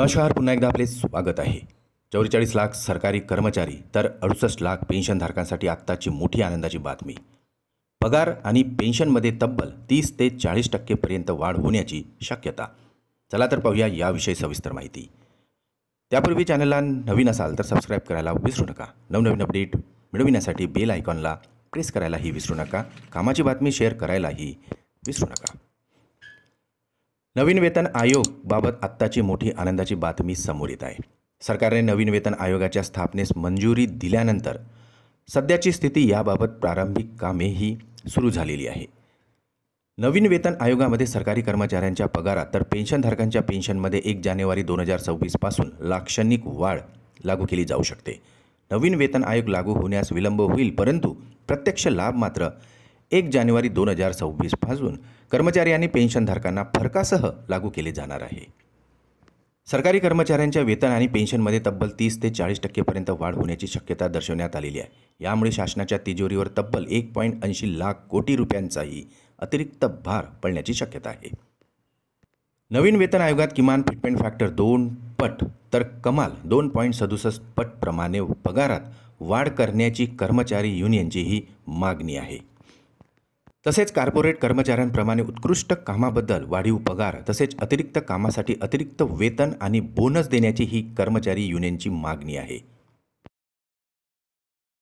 नमस्कार, पुन्हा एकदा आपले स्वागत आहे. 44 लाख सरकारी कर्मचारी तर 68 लाख पेन्शनधारकांसाठी आत्ताची मोठी आनंदाची बातमी. पगार आणि पेन्शनमध्ये तब्बल 30 ते 40% पर्यंत वाढ होण्याची शक्यता. चला तर पाहूया याविषयी सविस्तर माहिती. त्यापूर्वी चॅनलला नवीन असाल तर सबस्क्राईब करायला विसरू नका. नवनवीन अपडेट मिळविण्यासाठी बेल आयकॉनला प्रेस करायलाही विसरू नका. कामाची बातमी शेअर करायलाही विसरू नका. नवीन वेतन आयोग बाबत आत्ताची मोठी आनंदाची बातमी समोर येत आहे. सरकारने नवीन वेतन आयोगाच्या स्थापनेस मंजुरी दिल्यानंतर सध्याची स्थिती याबाबत प्रारंभिक कामेही सुरू झालेली आहे. नवीन वेतन आयोगामध्ये सरकारी कर्मचाऱ्यांच्या पगारात तर पेन्शनधारकांच्या पेन्शनमध्ये 1 जानेवारी 2026 पासून लाक्षणिक वाढ लागू केली जाऊ शकते. नवीन वेतन आयोग लागू होण्यास विलंब होईल, परंतु प्रत्यक्ष लाभ मात्र 1 जानेवारी 2026 पासून कर्मचारी आणि पेन्शनधारकांना फरकासह लागू केले जाणार आहे. सरकारी कर्मचाऱ्यांच्या वेतन आणि पेन्शनमध्ये तब्बल 30 ते 40% पर्यंत वाढ होण्याची शक्यता दर्शवण्यात आलेली आहे. यामुळे शासनाच्या तिजोरीवर तब्बल 1.80 लाख कोटी रुपयांचाही अतिरिक्त भार पडण्याची शक्यता आहे. नवीन वेतन आयोगात किमान फिटमेंट फॅक्टर 2 पट तर कमाल 2.67 पट प्रमाणे पगारात वाढ करण्याची कर्मचारी युनियनचीही मागणी आहे. तसेच कॉर्पोरेट कर्मचाऱ्यांप्रमाणे उत्कृष्ट कामाबद्दल वाढीव पगार तसेच अतिरिक्त कामासाठी अतिरिक्त वेतन आणि बोनस देण्याची ही कर्मचारी युनियनची मागणी आहे.